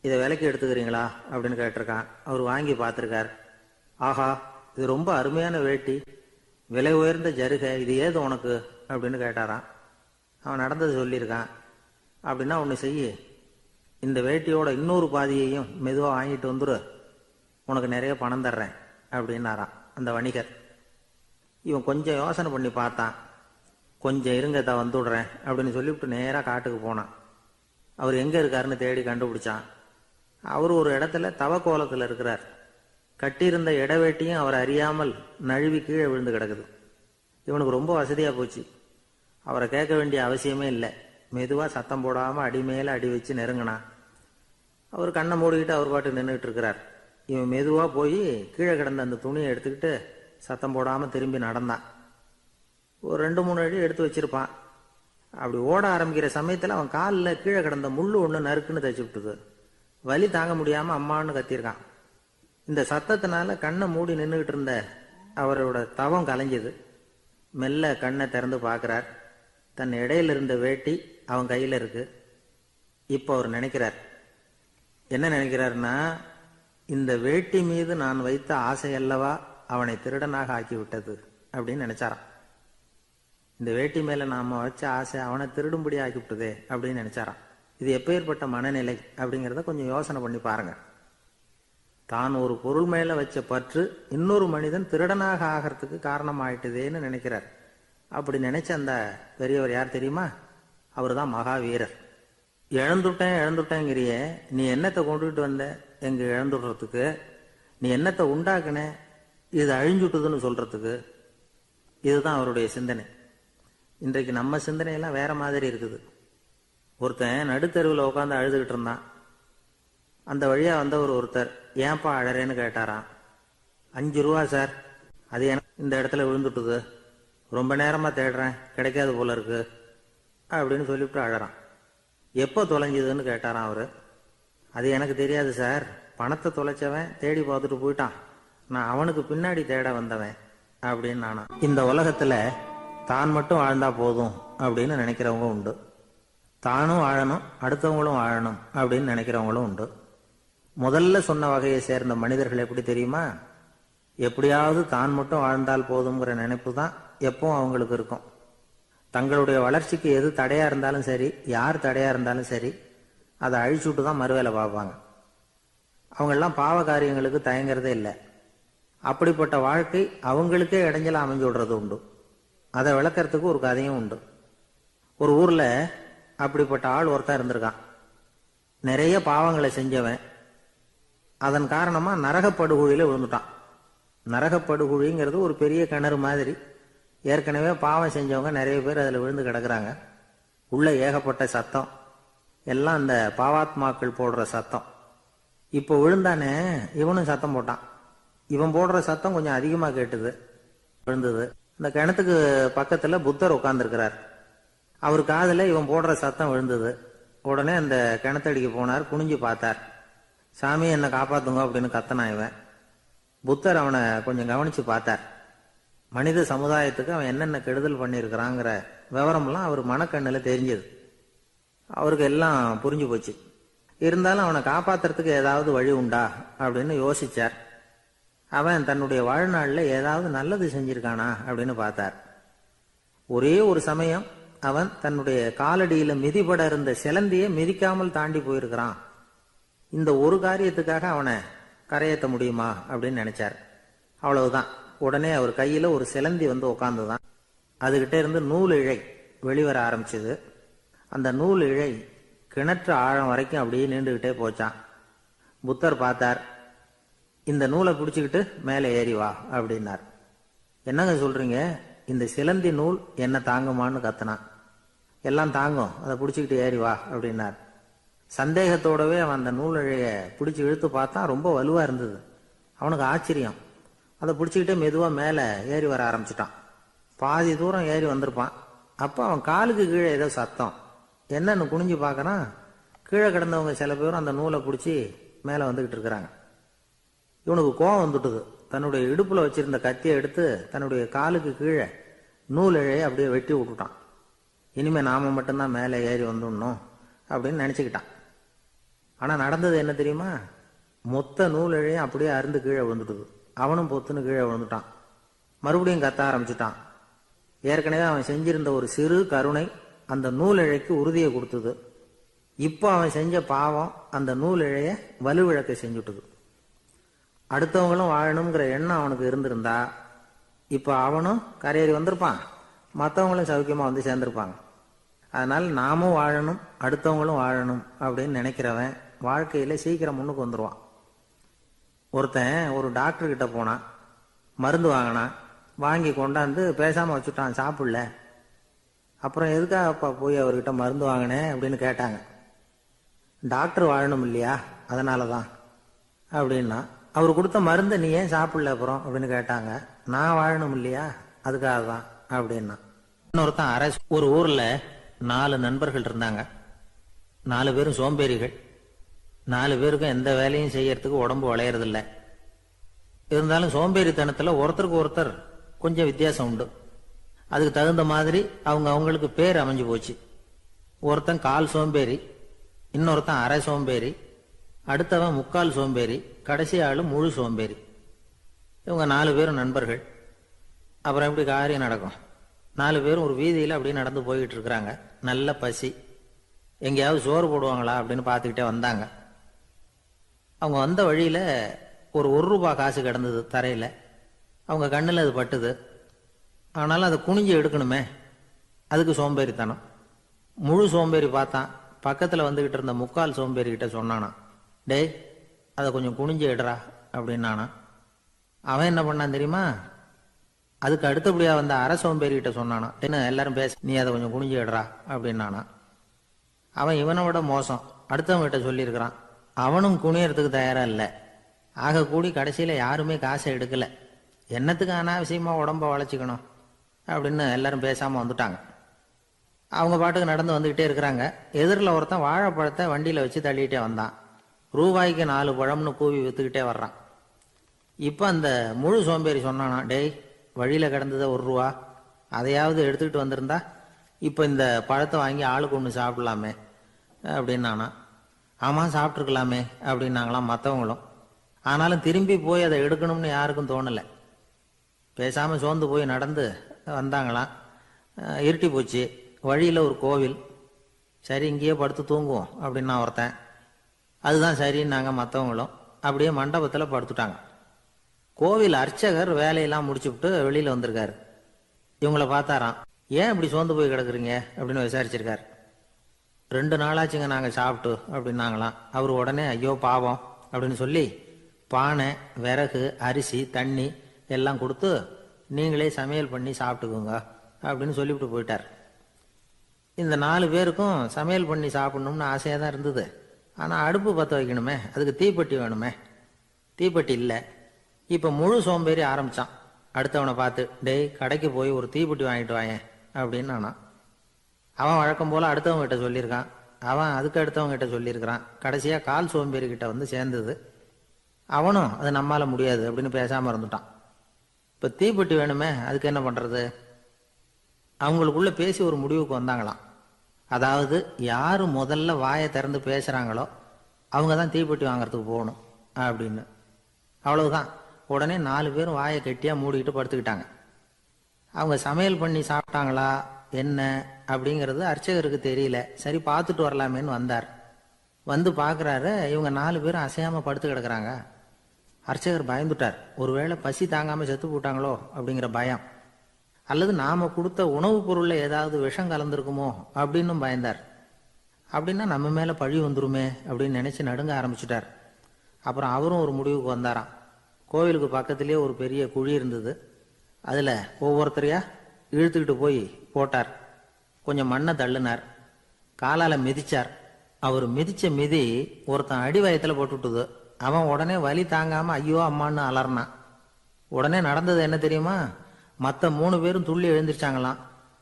இதை விலைக்கு எடுத்துக்கிறீங்களா அப்படின்னு கேட்டிருக்கான். அவர் வாங்கி பார்த்துருக்கார். ஆஹா, இது ரொம்ப அருமையான வேட்டி, விலை உயர்ந்த ஜருகை, இது ஏது உனக்கு அப்படின்னு கேட்டாரான். அவன் நடந்தது சொல்லியிருக்கான். அப்படின்னா ஒன்று செய்ய, இந்த வேட்டியோட இன்னொரு பாதியையும் மெதுவாக வாங்கிட்டு வந்துரு, உனக்கு நிறைய பணம் தர்றேன் அப்படின்னாரான் அந்த வணிகர். இவன் கொஞ்சம் யோசனை பண்ணி பார்த்தான். கொஞ்சம் இருங்க, தான் வந்துடுறேன் அப்படின்னு சொல்லிவிட்டு நேராக காட்டுக்கு போனான். அவர் எங்கே இருக்காருன்னு தேடி கண்டுபிடிச்சான். அவர் ஒரு இடத்துல தவக்கோலத்தில் இருக்கிறார். கட்டியிருந்த இடவேட்டியும் அவர் அறியாமல் நழுவி கீழே விழுந்து கிடக்குது. இவனுக்கு ரொம்ப வசதியாக போச்சு. அவரை கேட்க வேண்டிய அவசியமே இல்லை. மெதுவாக சத்தம் போடாமல் அடி மேலே அடி வச்சு நெருங்கினான். அவர் கண்ணை மூடிக்கிட்டு அவர் பாட்டு நின்றுட்டு இருக்கிறார். இவன் மெதுவாக போய் கீழே கிடந்த அந்த துணியை எடுத்துக்கிட்டு சத்தம் போடாமல் திரும்பி நடந்தான். ஒரு 2-3 அடி எடுத்து வச்சிருப்பான். அப்படி ஓட ஆரம்பிக்கிற சமயத்தில் அவன் காலில் கீழே கிடந்த முள்ளு ஒன்று நறுக்குன்னு தைச்சு விட்டுது. வலி தாங்க முடியாமல் அம்மான்னு கத்திருக்கான். இந்த சத்தத்தினால கண்ணை மூடி நின்றுகிட்டு இருந்த அவரோட தவம் கலைஞ்சது. மெல்ல கண்ணை திறந்து பார்க்குறார். தன் இடையில இருந்த வேட்டி அவன் கையில இருக்கு. இப்போ அவர் நினைக்கிறார், என்ன நினைக்கிறார்னா, இந்த வேட்டி மீது நான் வைத்த ஆசை அல்லவா அவனை திருடனாக ஆக்கிவிட்டது அப்படின்னு நினைச்சாராம். இந்த வேட்டி மேல நாம வச்ச ஆசை அவனை திருடும்படி ஆக்கிவிட்டதே அப்படின்னு நினைச்சாராம். இது எப்பேற்பட்ட மனநிலை அப்படிங்கிறத கொஞ்சம் யோசனை பண்ணி பாருங்க. தான் ஒரு பொருள் மேல வச்ச பற்று இன்னொரு மனிதன் திருடனாக ஆகிறதுக்கு காரணம் ஆயிட்டுதேன்னு நினைக்கிறார். அப்படி நினைச்ச அந்த பெரியவர் யார் தெரியுமா? அவர் தான் மகாவீரர். இழந்துட்டேங்கிறிய, நீ என்னத்தை கொண்டுகிட்டு வந்த எங்க இழந்துடுறதுக்கு? நீ என்னத்தை உண்டாக்குன இது அழிஞ்சுட்டுதுன்னு சொல்றதுக்கு? இதுதான் அவருடைய சிந்தனை. இன்றைக்கு நம்ம சிந்தனையெல்லாம் வேற மாதிரி இருக்குது. ஒருத்தன் நடுத்தெருவில் உட்காந்து அழுதுகிட்டு இருந்தான். அந்த வழியா வந்தவர் ஒருத்தர், ஏன்பா அழறேன்னு கேட்டாராம். 5 ரூபா சார், அது எனக்கு இந்த இடத்துல விழுந்துட்டுது, ரொம்ப நேரமா தேடுறேன், கிடைக்காது போல இருக்கு அப்படின்னு சொல்லிவிட்டு அழறான். எப்போ தொலைஞ்சதுன்னு கேட்டாராம் அவரு. அது எனக்கு தெரியாது சார், பணத்தை தொலைச்சவன் தேடி பார்த்துட்டு போயிட்டான், நான் அவனுக்கு பின்னாடி தேட வந்தவன் அப்படின்னு நானா. இந்த உலகத்துல தான் மட்டும் வாழ்ந்தா போதும் அப்படின்னு நினைக்கிறவங்க உண்டு. தானும் வாழணும், அடுத்தவங்களும் வாழணும் அப்படின்னு நினைக்கிறவங்களும் உண்டு. முதல்ல சொன்ன வகையை சேர்ந்த மனிதர்கள் எப்படி தெரியுமா? எப்படியாவது தான் மட்டும் வாழ்ந்தால் போதுங்கிற நினைப்பு தான் எப்பவும் அவங்களுக்கு இருக்கும். தங்களுடைய வளர்ச்சிக்கு எது தடையா இருந்தாலும் சரி, யார் தடையா இருந்தாலும் சரி, அதை அழிச்சுட்டு தான் மறுவேலை பார்ப்பாங்க. அவங்கெல்லாம் பாவ காரியங்களுக்கு தயங்குறதே இல்லை. அப்படிப்பட்ட வாழ்க்கை அவங்களுக்கே இடைஞ்சல அமைஞ்சு விடுறது உண்டு. அதை விளக்கறதுக்கு ஒரு கதையும் உண்டு. ஒரு ஊர்ல அப்படிப்பட்ட ஆள் ஒருத்தன் இருந்திருக்கான். நிறைய பாவங்களை செஞ்சவன். அதன் காரணமா நரகப்படுகுழியில விழுந்துட்டான். நரகப்படுகுழிங்கிறது ஒரு பெரிய கிணறு மாதிரி. ஏற்கனவே பாவம் செஞ்சவங்க நிறைய பேர் அதுல விழுந்து கிடக்குறாங்க. உள்ள ஏகப்பட்ட சத்தம், எல்லாம் அந்த பாவாத்மாக்கள் போடுற சத்தம். இப்போ விழுந்தானே, இவனும் சத்தம் போட்டான். இவன் போடுற சத்தம் கொஞ்சம் அதிகமா கேட்டுது, விழுந்தது. இந்த கிணத்துக்கு பக்கத்துல புத்தர் உட்கார்ந்துருக்கிறார். அவர் காதுல இவன் போடுற சத்தம் விழுந்தது. உடனே அந்த கிணத்தடிக்கு போனார், குனிஞ்சு பார்த்தார். சாமி என்னை காப்பாத்துங்க அப்படின்னு கத்தனான் இவன். புத்தர் அவனை கொஞ்சம் கவனிச்சு பார்த்தார். மனித சமுதாயத்துக்கு அவன் என்னென்ன கெடுதல் பண்ணியிருக்கிறாங்கிற விவரம்லாம் அவர் மனக்கண்ணில் தெரிஞ்சது. அவருக்கு எல்லாம் புரிஞ்சு போச்சு. இருந்தாலும் அவனை காப்பாத்துறதுக்கு ஏதாவது வழி உண்டா அப்படின்னு யோசிச்சார். அவன் தன்னுடைய வாழ்நாளில் ஏதாவது நல்லது செஞ்சிருக்கானா அப்படின்னு பார்த்தார். ஒரே ஒரு சமயம் அவன் தன்னுடைய காலடியில மிதிபட இருந்த சிலந்தியை மிதிக்காமல் தாண்டி போயிருக்கிறான். இந்த ஒரு காரியத்துக்காக அவனை கரையேற்ற முடியுமா அப்படின்னு நினைச்சார். அவ்வளவுதான். உடனே அவர் கையில ஒரு சிலந்தி வந்து உட்கார்ந்துதான். அதுகிட்ட இருந்து நூல் இழை வெளிவர ஆரம்பிச்சது. அந்த நூல் இழை கிணற்று ஆழம் வரைக்கும் அப்படியே நீண்டுகிட்டே போச்சான். புத்தர் பார்த்தார். இந்த நூலை பிடிச்சுக்கிட்டு மேலே ஏறி வா அப்படின்னார். என்னங்க சொல்றீங்க, இந்த சிலந்தி நூல் என்ன தாங்குமான்னு கத்தினான். எல்லாம் தாங்கும், அதை பிடிச்சிக்கிட்டு ஏறி வா அப்படின்னார். சந்தேகத்தோடவே அவன் அந்த நூல் இழைய பிடிச்சி இழுத்து பார்த்தான். ரொம்ப வலுவா இருந்தது. அவனுக்கு ஆச்சரியம். அதை பிடிச்சிக்கிட்டே மெதுவா மேலே ஏறி வர ஆரம்பிச்சுட்டான். பாதி தூரம் ஏறி வந்திருப்பான். அப்போ அவன் காலுக்கு கீழே ஏதோ சத்தம். என்னன்னு குனிஞ்சு பார்க்கறான். கீழே கிடந்தவங்க சில பேரும் அந்த நூலை பிடிச்சி மேலே வந்துகிட்டு இருக்கிறாங்க. இவனுக்கு கோபம் வந்துட்டுது. தன்னுடைய இடுப்புல வச்சிருந்த கத்தியை எடுத்து தன்னுடைய காலுக்கு கீழே நூல் இழையை அப்படியே வெட்டி விட்டுட்டான். இனிமே நாம மட்டும்தான் மேலே ஏறி வந்துடணும் அப்படின்னு நினைச்சுக்கிட்டான். ஆனா நடந்தது என்ன தெரியுமா? மொத்த நூல் இழையும் அப்படியே அருந்து கீழே விழுந்துட்டுது. அவனும் பொத்துன்னு கீழே விழுந்துட்டான். மறுபடியும் கத்த ஆரம்பிச்சுட்டான். ஏற்கனவே அவன் செஞ்சிருந்த ஒரு சிறு கருணை அந்த நூல் இழைக்கு உறுதியை கொடுத்தது. இப்போ அவன் செஞ்ச பாவம் அந்த நூல் இழைய வலுவிழக்க செஞ்சுட்டுது. அடுத்தவங்களும் வாழணுங்கிற எண்ணம் அவனுக்கு இருந்திருந்தா இப்ப அவனும் கரையேறி வந்திருப்பான், மற்றவங்களும் சௌக்கியமா வந்து சேர்ந்திருப்பாங்க. அதனால நாமும் வாழணும், அடுத்தவங்களும் வாழணும் அப்படின்னு நினைக்கிறவன் வாழ்க்கையில சீக்கிரம் முன்னுக்கு வந்துருவான். ஒருத்தன் ஒரு டாக்டர் கிட்ட போனான், மருந்து வாங்கினான். வாங்கி கொண்டாந்து பேசாம வச்சுட்டான், சாப்பிடல. அப்புறம் எதுக்காக போய் அவர்கிட்ட மருந்து வாங்கினேன் அப்படின்னு கேட்டாங்க. டாக்டர் வாழணும் இல்லையா, அதனாலதான் அப்படின்னா. அவர் கொடுத்த மருந்தை நீ ஏன் சாப்பிடல அப்புறம் அப்படின்னு கேட்டாங்க. நான் வாழணும் இல்லையா, அதுக்காக தான் அப்படின்னா. இன்னொருத்தன் அரசு. ஒரு ஊர்ல 4 நண்பர்கள் இருந்தாங்க. 4 பேரும் சோம்பேறிகள். 4 பேருக்கும் எந்த வேலையும் செய்யறதுக்கு உடம்பு வளையறதில்லை. இருந்தாலும் சோம்பேறித்தனத்துல ஒருத்தருக்கு ஒருத்தர் கொஞ்சம் வித்தியாசம் உண்டு. அதுக்கு தகுந்த மாதிரி அவங்களுக்கு பேர் அமைஞ்சு போச்சு. ஒருத்தன் கால் சோம்பேறி, இன்னொருத்தன் அரை சோம்பேறி, அடுத்தவன் முக்கால் சோம்பேறி, கடைசி ஆளு முழு சோம்பேறி. இவங்க 4 பேரும் நண்பர்கள். அப்புறம் எப்படி காரியம் நடக்கும்? 4 பேரும் ஒரு வீதியில் அப்படியே நடந்து போய்கிட்டு இருக்கிறாங்க. நல்ல பசி. எங்கேயாவது சோறு போடுவாங்களா அப்படின்னு பார்த்துக்கிட்டே வந்தாங்க. அவங்க வந்த வழியில் ஒரு ₹1 காசு கிடந்தது தரையில். அவங்க கண்ணில் அது பட்டுது. ஆனாலும் அதை குனிஞ்சு எடுக்கணுமே, அதுக்கு சோம்பேறித்தனம். முழு சோம்பேறி பார்த்தான். பக்கத்தில் வந்துக்கிட்டு இருந்த முக்கால் சோம்பேறிக்கிட்ட சொன்னானா, டேய் அதை கொஞ்சம் குனிஞ்சு எடுறா அப்படின்னானா. அவன் என்ன பண்ணான் தெரியுமா? அதுக்கு அடுத்தபடியா வந்த அரை சோம்பேறிகிட்ட சொன்னானா, என்ன எல்லாரும் பேச, நீ அதை கொஞ்சம் குனிஞ்சு எடுறா அப்படின்னானா. அவன் இவனை விட மோசம். அடுத்தவங்கிட்ட சொல்லியிருக்கிறான். அவனும் குனியறதுக்கு தயாரா இல்லை. ஆக கூடி கடைசியில் யாருமே காசை எடுக்கல. என்னத்துக்கு அனாவசியமா உடம்ப வளைச்சிக்கணும் அப்படின்னு எல்லாரும் பேசாம வந்துட்டாங்க. அவங்க பாட்டுக்கு நடந்து வந்துகிட்டே இருக்கிறாங்க. எதிரில் ஒருத்தன் வாழைப்பழத்தை வண்டியில வச்சு தள்ளிக்கிட்டே வந்தான். ரூபாய்க்கு 4 பழம்னு கூவி வித்துக்கிட்டே வர்றான். இப்ப அந்த முழு சோம்பேறி சொன்னானா, டேய் வழியில கிடந்தத ₹1, அதையாவது எடுத்துக்கிட்டு வந்திருந்தா இப்ப இந்த பழத்தை வாங்கி ஆளுக்கு ஒன்று சாப்பிடலாமே அப்படின்னானா. ஆமா சாப்பிட்ருக்கலாமே அப்படின்னாங்களாம் மற்றவங்களும். ஆனாலும் திரும்பி போய் அதை எடுக்கணும்னு யாருக்கும் தோணலை. பேசாம சோர்ந்து போய் நடந்து வந்தாங்களாம். இருட்டி போச்சு. வழியில ஒரு கோவில். சரி இங்கேயே படுத்து தூங்குவோம் அப்படின்னா ஒருத்தன். அதுதான் சரின்னாங்க மற்றவங்களும். அப்படியே மண்டபத்தில் படுத்துட்டாங்க. கோவில் அர்ச்சகர் வேலையெல்லாம் முடிச்சுவிட்டு வெளியில வந்திருக்காரு. இவங்கள பார்த்தாராம். ஏன் இப்படி சோர்ந்து போய் கிடக்குறீங்க அப்படின்னு விசாரிச்சிருக்காரு. 2 நாளாச்சுங்க நாங்கள் சாப்பிட்டு அப்படின்னாங்களாம். அவர் உடனே ஐயோ பாவம் அப்படின்னு சொல்லி பானை, விறகு, அரிசி, தண்ணி எல்லாம் கொடுத்து நீங்களே சமையல் பண்ணி சாப்பிட்டுக்கோங்க அப்படின்னு சொல்லிவிட்டு போயிட்டார். இந்த 4 பேருக்கும் சமையல் பண்ணி சாப்பிடணும்னு ஆசையாக தான் இருந்தது. ஆனால் அடுப்பு பற்ற வைக்கணுமே, அதுக்கு தீப்பெட்டி வேணுமே. தீப்பெட்டி இல்லை. இப்போ முழு சோம்பேறி ஆரம்பித்தான். அடுத்தவனை பார்த்து, டேய் கடைக்கு போய் ஒரு தீப்பெட்டி வாங்கிட்டு வாயேன் அப்படின்னு நானான். அவன் வழக்கம் போல் அடுத்தவங்ககிட்ட சொல்லியிருக்கான். அவன் அதுக்கு அடுத்தவங்ககிட்ட சொல்லியிருக்கிறான். கடைசியாக கால் சோம்பேறிக்கிட்ட வந்து சேர்ந்தது. அவனும் அது நம்மால முடியாது அப்படின்னு பேசாமல் இருந்துட்டான். இப்போ தீப்பெட்டி வேணுமே, அதுக்கு என்ன பண்ணுறது? அவங்களுக்குள்ள பேசி ஒரு முடிவுக்கு வந்தாங்களாம். அதாவது யார் முதல்ல வாயை திறந்து பேசுகிறாங்களோ அவங்க தான் தீப்பெட்டி வாங்கிறதுக்கு போகணும் அப்படின்னு. அவ்வளவுதான். உடனே 4 பேரும் வாயை கெட்டியாக மூடிக்கிட்டு படுத்துக்கிட்டாங்க. அவங்க சமையல் பண்ணி சாப்பிட்டாங்களா என்ன அப்படிங்கிறது அர்ச்சகருக்கு தெரியல. சரி பார்த்துட்டு வரலாமேன்னு வந்தார். வந்து பார்க்குறாரு, இவங்க 4 பேரும் அசையாமல் படுத்து கிடக்குறாங்க. அர்ச்சகர் பயந்துட்டார். ஒருவேளை பசி தாங்காமல் செத்து போட்டாங்களோ அப்படிங்கிற பயம், அல்லது நாம் கொடுத்த உணவுப் பொருளில் ஏதாவது விஷம் கலந்துருக்குமோ அப்படின்னும் பயந்தார். அப்படின்னா நம்ம மேலே பழி வந்துருமே அப்படின்னு நினச்சி நடுங்க ஆரம்பிச்சுட்டார். அப்புறம் அவரும் ஒரு முடிவுக்கு வந்தாராம். கோவிலுக்கு பக்கத்துலேயே ஒரு பெரிய குழி இருந்தது. அதில் ஒவ்வொருத்தரையா இழுத்துக்கிட்டு போய் போட்டார். கொஞ்சம் மண்ணை தள்ளினார். காலால் மிதிச்சார். அவர் மிதித்த மிதி ஒருத்தன் அடி வயத்தில் போட்டுவிட்டுது. அவன் உடனே வலி தாங்காமல் ஐயோ அம்மான்னு அலறினான். உடனே நடந்தது என்ன தெரியுமா? மற்ற 3 பேரும் துள்ளி எழுந்திருச்சாங்களாம்.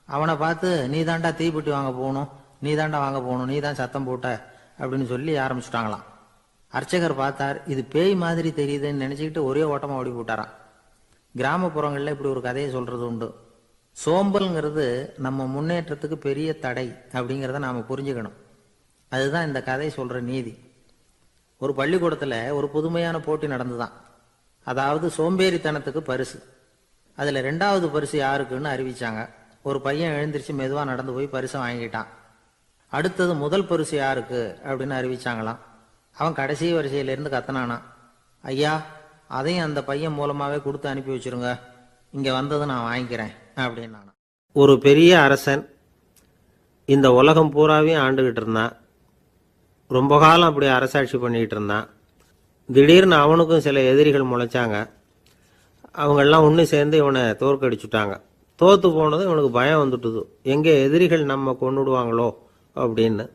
அவனை பார்த்து நீ தாண்டா தீப்பெட்டி வாங்க போகணும், நீ தாண்டா வாங்க போகணும், நீ தான் சத்தம் போட்ட அப்படின்னு சொல்லி ஆரம்பிச்சுட்டாங்களாம். அர்ச்சகர் பார்த்தார். இது பேய் மாதிரி தெரியுதுன்னு நினச்சிக்கிட்டு ஒரே ஓட்டமாக ஓடி போட்டாராம். கிராமப்புறங்களில் இப்படி ஒரு கதையை சொல்கிறது உண்டு. சோம்பல்ங்கிறது நம்ம முன்னேற்றத்துக்கு பெரிய தடை அப்படிங்கிறத நாம் புரிஞ்சுக்கணும். அதுதான் இந்த கதை சொல்கிற நீதி. ஒரு பள்ளிக்கூடத்தில் ஒரு புதுமையான போட்டி நடந்துதான். அதாவது சோம்பேறித்தனத்துக்கு பரிசு. அதில் 2வது பரிசு யாருக்குன்னு அறிவிச்சாங்க. ஒரு பையன் எழுந்திரிச்சு மெதுவாக நடந்து போய் பரிசை வாங்கிட்டான். அடுத்தது முதல் பரிசு யாருக்கு அப்படின்னு அறிவிச்சாங்களாம். அவன் கடைசி வரிசையிலேருந்து கத்தனானா, ஐயா அதையும் அந்த பையன் மூலமாகவே கொடுத்து அனுப்பி வச்சிருங்க, இங்கே வந்தது நான் வாங்கிக்கிறேன் அப்படின்னு. ஒரு பெரிய அரசன் இந்த உலகம் பூராவையும் ஆண்டுகிட்டு இருந்தான். ரொம்ப காலம் அப்படி அரசாட்சி பண்ணிக்கிட்டு இருந்தான். திடீர்னு அவனுக்கும் சில எதிரிகள் முளைச்சாங்க. அவங்கெல்லாம் ஒன்று சேர்ந்து இவனை தோற்கடிச்சுட்டாங்க. தோற்று போனதும் இவனுக்கு பயம் வந்துட்டுது, எங்கே எதிரிகள் நம்ம கொண்டுடுவாங்களோ அப்படின்னு.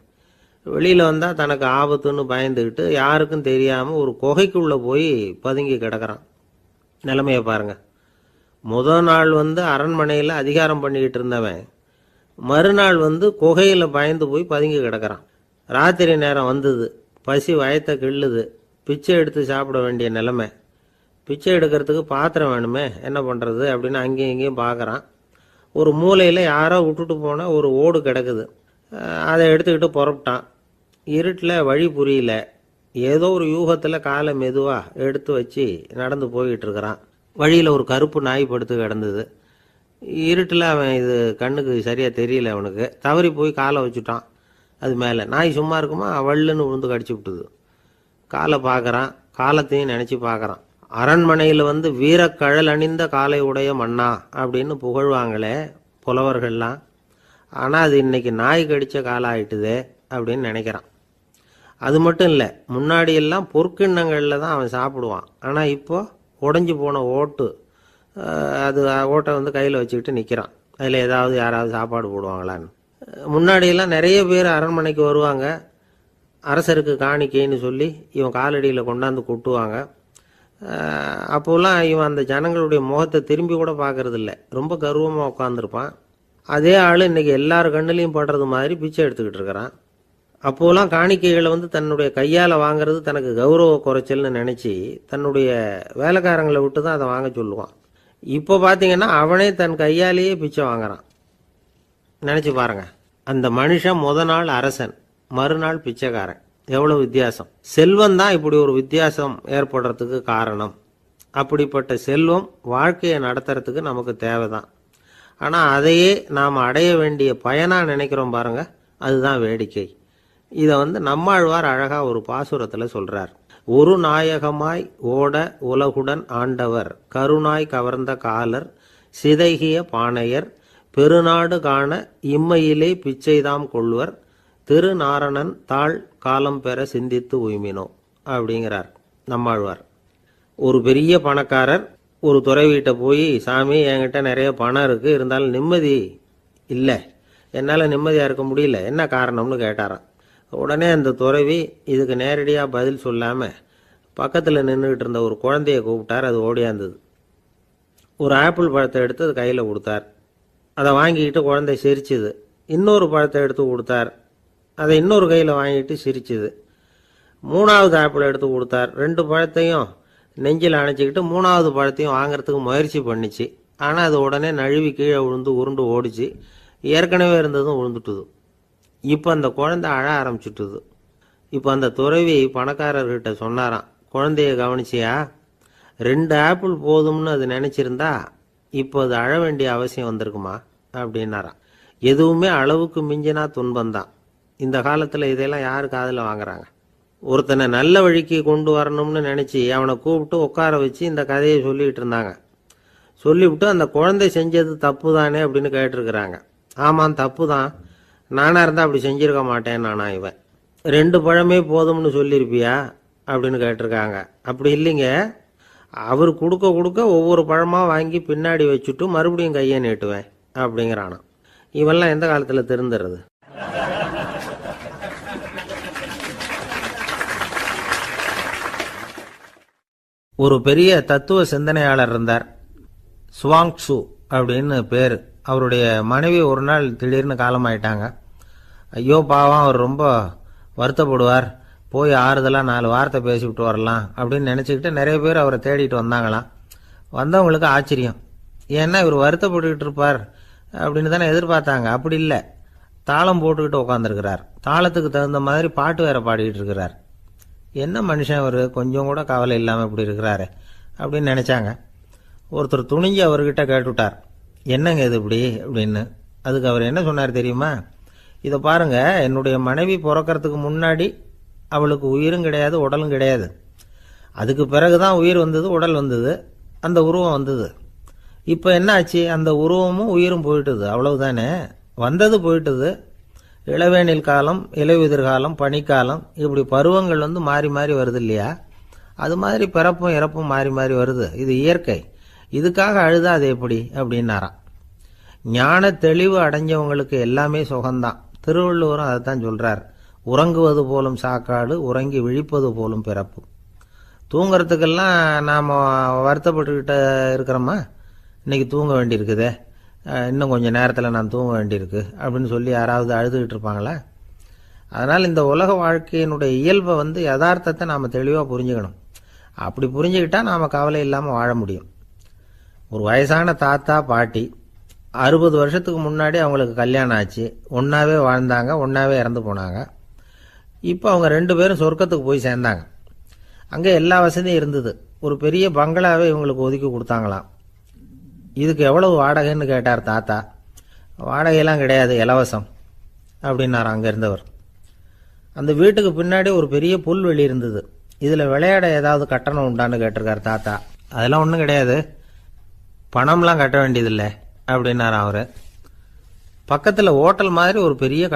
வெளியில் வந்தால் தனக்கு ஆபத்துன்னு பயந்துக்கிட்டு யாருக்கும் தெரியாமல் ஒரு குகைக்குள்ளே போய் பதுங்கி கிடக்கிறான். நிலைமையை பாருங்க. முதல் நாள் அரண்மனையில் அதிகாரம் பண்ணிக்கிட்டு இருந்தவன் மறுநாள் குகையில் பயந்து போய் பதுங்கி கிடக்கிறான். ராத்திரி நேரம் வந்தது. பசி வயத்தை கிள்ளுது. பிச்சை எடுத்து சாப்பிட வேண்டிய நிலைமை. பிச்சை எடுக்கிறதுக்கு பாத்திரம் வேணுமே, என்ன பண்ணுறது அப்படின்னு அங்கேயும் இங்கேயும் பார்க்குறான். ஒரு மூலையில் யாரோ விட்டுட்டு போன ஒரு ஓடு கிடக்குது. அதை எடுத்துக்கிட்டு புறப்பட்டான். இருட்டில் வழி புரியல. ஏதோ ஒரு யூகத்தில் காலை மெதுவாக எடுத்து வச்சு நடந்து போய்கிட்டு இருக்கிறான். வழியில் ஒரு கருப்பு நாய் படுத்து கிடந்தது. இருட்டில் அவன் இது கண்ணுக்கு சரியாக தெரியல. அவனுக்கு தவறி போய் காலை வச்சுட்டான் அது மேலே. நாய் சும்மா இருக்குமா, வள்ளுன்னு விழுந்து கடிச்சு விட்டுது. காலை பார்க்குறான், காலத்தையும் நினச்சி பார்க்குறான். அரண்மனையில் வீரக்கழல் அணிந்த காலை உடைய மன்னா அப்படின்னு புகழ்வாங்களே புலவர்கள்லாம். ஆனால் அது இன்னைக்கு நாய் கடித்த காலம் ஆயிட்டுதே அப்படின்னு நினைக்கிறான். அது மட்டும் இல்லை, முன்னாடியெல்லாம் பொற்கிண்ணங்களில் தான் அவன் சாப்பிடுவான். ஆனால் இப்போ உடஞ்சி போன ஓட்டு, அது ஓட்டை கையில் வச்சுக்கிட்டு நிற்கிறான். அதில் ஏதாவது யாராவது சாப்பாடு போடுவாங்களான்னு. முன்னாடியெல்லாம் நிறைய பேர் அரண்மனைக்கு வருவாங்க. அரசருக்கு காணிக்கைன்னு சொல்லி இவன் காலடியில் கொண்டாந்து கொட்டுவாங்க. அப்போல்லாம் இவன் அந்த ஜனங்களுடைய முகத்தை திரும்பி கூட பார்க்கறதில்ல. ரொம்ப கர்வமாக உட்காந்துருப்பான். அதே ஆள் இன்னைக்கு எல்லார் கண்ணுலையும் படுறது மாதிரி பிச்சை எடுத்துக்கிட்டு இருக்கிறான். அப்போலாம் காணிக்கைகளை தன்னுடைய கையால் வாங்கிறது தனக்கு கௌரவ குறைச்சல்னு நினச்சி தன்னுடைய வேலைக்காரங்களை விட்டு தான் அதை வாங்க சொல்லுவான். இப்போ பார்த்தீங்கன்னா அவனே தன் கையாலேயே பிச்சை வாங்குறான். நினச்சி பாருங்க, அந்த மனுஷன் முத நாள் அரசன், மறுநாள் பிச்சைக்காரன். எவ்வளவு வித்தியாசம்! செல்வம் தான் இப்படி ஒரு வித்தியாசம் ஏற்படுறதுக்கு காரணம். அப்படிப்பட்ட செல்வம் வாழ்க்கையை நடத்துறதுக்கு நமக்கு தேவைதான். ஆனால் அதையே நாம் அடைய வேண்டிய பயனாக நினைக்கிறோம் பாருங்க, அதுதான் வேடிக்கை. இதை நம்மாழ்வார் அழகாக ஒரு பாசுரத்தில் சொல்கிறார். ஒரு நாயகமாய் ஓட உலகுடன் ஆண்டவர், கருணாய் கவர்ந்த காலர், சிதைகிய பானையர், பெருநாடு காண இம்மையிலே பிச்சைதாம் கொள்வர், திருநாரணன் தாழ் காலம் பெற சிந்தித்து உய்மினோ அப்படிங்கிறார் நம்மாழ்வார். ஒரு பெரிய பணக்காரர் ஒரு துறவிகிட்ட போய், சாமி என்கிட்ட நிறைய பணம் இருக்குது, இருந்தாலும் நிம்மதி இல்லை, என்னால் நிம்மதியாக இருக்க முடியல, என்ன காரணம்னு கேட்டாராம். உடனே அந்த துறவி இதுக்கு நேரடியாக பதில் சொல்லாமல் பக்கத்தில் நின்றுக்கிட்டு இருந்த ஒரு குழந்தைய கூப்பிட்டார். அது ஓடியாந்தது. ஒரு ஆப்பிள் பழத்தை எடுத்து அது கையில் கொடுத்தார். அதை வாங்கிக்கிட்டு குழந்தை சிரிச்சுது. இன்னொரு பழத்தை எடுத்து கொடுத்தார். அதை இன்னொரு கையில் வாங்கிட்டு சிரிச்சுது. மூணாவது ஆப்பிள் எடுத்து கொடுத்தார். 2 பழத்தையும் நெஞ்சில் அணைச்சிக்கிட்டு 3வது பழத்தையும் வாங்கிறதுக்கு முயற்சி பண்ணிச்சு. ஆனால் அது உடனே நழுவி கீழே விழுந்து உருண்டு ஓடிச்சு. ஏற்கனவே இருந்ததும் விழுந்துட்டுது. இப்போ அந்த குழந்தை அழ ஆரம்பிச்சுட்டுது. இப்போ அந்த துறவி பணக்காரர்கிட்ட சொன்னாராம், குழந்தைய கவனிச்சியா, 2 ஆப்பிள் போதும்னு அது நினச்சிருந்தா இப்போ அது அழ வேண்டிய அவசியம் வந்திருக்குமா அப்படின்னாராம். எதுவுமே அளவுக்கு மிஞ்சினா துன்பந்தான். இந்த காலத்தில் இதெல்லாம் யாரு காதில் வாங்குறாங்க? ஒருத்தனை நல்ல வழிக்கு கொண்டு வரணும்னு நினச்சி அவனை கூப்பிட்டு உட்கார வச்சு இந்த கதையை சொல்லிகிட்டு இருந்தாங்க. சொல்லிவிட்டு அந்த குழந்தை செஞ்சது தப்பு தானே அப்படின்னு கேட்டிருக்கிறாங்க. ஆமாம், தப்பு தான், நானாக இருந்தால் அப்படி செஞ்சிருக்க மாட்டேன் நானா இவன். 2 பழமே போதும்னு சொல்லியிருப்பியா அப்படின்னு கேட்டிருக்காங்க. அப்படி இல்லைங்க, அவர் கொடுக்க கொடுக்க ஒவ்வொரு பழமாக வாங்கி பின்னாடி வச்சுட்டு மறுபடியும் கையை நீட்டுவேன் அப்படிங்கிறானா. இவெல்லாம் எந்த காலத்தில் திருந்துறது? ஒரு பெரிய தத்துவ சிந்தனையாளர் இருந்தார், சுவாங்சு அப்படின்னு பேர். அவருடைய மனைவி ஒரு நாள் திடீர்னு காலமாயிட்டாங்க. ஐயோ பாவம், அவர் ரொம்ப வருத்தப்படுவார், போய் ஆறுதலாக 4 வார்த்தை பேசிவிட்டு வரலாம் அப்படின்னு நினச்சிக்கிட்டு நிறைய பேர் அவரை தேடிட்டு வந்தாங்களாம். வந்தவங்களுக்கு ஆச்சரியம், ஏன்னா இவர் வருத்தப்பட்டுக்கிட்டு இருப்பார் அப்படின்னு தானே எதிர்பார்த்தாங்க. அப்படி இல்லை, தாளம் போட்டுக்கிட்டு உட்காந்துருக்கிறார். தாளத்துக்கு தகுந்த மாதிரி பாட்டு வேற பாடிக்கிட்டு இருக்கிறார். என்ன மனுஷன் அவர், கொஞ்சம் கூட கவலை இல்லாமல் இப்படி இருக்கிறாரு அப்படின்னு நினச்சாங்க. ஒருத்தர் துணிஞ்சு அவர்கிட்ட கேட்டுவிட்டார், என்னங்க இது இப்படி அப்படின்னு. அதுக்கு அவர் என்ன சொன்னார் தெரியுமா? இதை பாருங்க, என்னுடைய மனைவி பிறக்கிறதுக்கு முன்னாடி அவளுக்கு உயிரும் கிடையாது, உடலும் கிடையாது. அதுக்கு பிறகுதான் உயிர் வந்தது, உடல் வந்தது, அந்த உருவம் வந்தது. இப்போ என்ன ஆச்சு? அந்த உருவமும் உயிரும் போயிட்டுது, அவ்வளவுதானே. வந்தது போயிட்டுது. இளவேனில் காலம், இலையுதிர் காலம், பனிக்காலம், இப்படி பருவங்கள் மாறி மாறி வருது இல்லையா? அது மாதிரி பிறப்பும் இறப்பும் மாறி மாறி வருது. இது இயற்கை. இதுக்காக அழுதா அது எப்படி அப்படின்னாராம். ஞான தெளிவு அடைஞ்சவங்களுக்கு எல்லாமே சுகம்தான். திருவள்ளுவரும் அதைத்தான் சொல்றார், உறங்குவது போலும் சாக்காடு, உறங்கி விழிப்பது போலும் பிறப்பு. தூங்குறதுக்கெல்லாம் நாம் வருத்தப்பட்டுக்கிட்ட இருக்கிறோமா? இன்னைக்கு தூங்க வேண்டியிருக்குதே, இன்னும் கொஞ்சம் நேரத்தில் நான் தூங்க வேண்டியிருக்கு அப்படின்னு சொல்லி யாராவது அழுதுகிட்டு இருப்பாங்களா? அதனால் இந்த உலக வாழ்க்கையினுடைய இயல்பை யதார்த்தத்தை நாம் தெளிவாக புரிஞ்சுக்கணும். அப்படி புரிஞ்சுக்கிட்டா நாம் கவலை இல்லாமல் வாழ முடியும். ஒரு வயசான தாத்தா பாட்டி 60 வருஷத்துக்கு முன்னாடி அவங்களுக்கு கல்யாணம் ஆச்சு, ஒன்றாவே வாழ்ந்தாங்க, ஒன்றாவே இறந்து போனாங்க. இப்போ அவங்க 2 பேரும் சொர்க்கத்துக்கு போய் சேர்ந்தாங்க. அங்கே எல்லா வசதியும் இருந்தது. ஒரு பெரிய பங்களாவே இவங்களுக்கு ஒதுக்கி கொடுத்தாங்களாம். இதுக்கு எவ்வளவு வாடகைன்னு கேட்டார் தாத்தா. வாடகையெல்லாம் கிடையாது, இலவசம் அப்படின்னார் அங்கே இருந்தவர். அந்த வீட்டுக்கு பின்னாடி ஒரு பெரிய புல்வெளி இருந்தது. இதில் விளையாட ஏதாவது கட்டணம் உண்டான்னு கேட்டிருக்கார் தாத்தா. அதெல்லாம் ஒன்றும் கிடையாது, பணம்லாம் கட்ட வேண்டியதில்லை அப்படின்னார் அவர். பக்கத்தில் ஹோட்டல் மாதிரி ஒரு பெரிய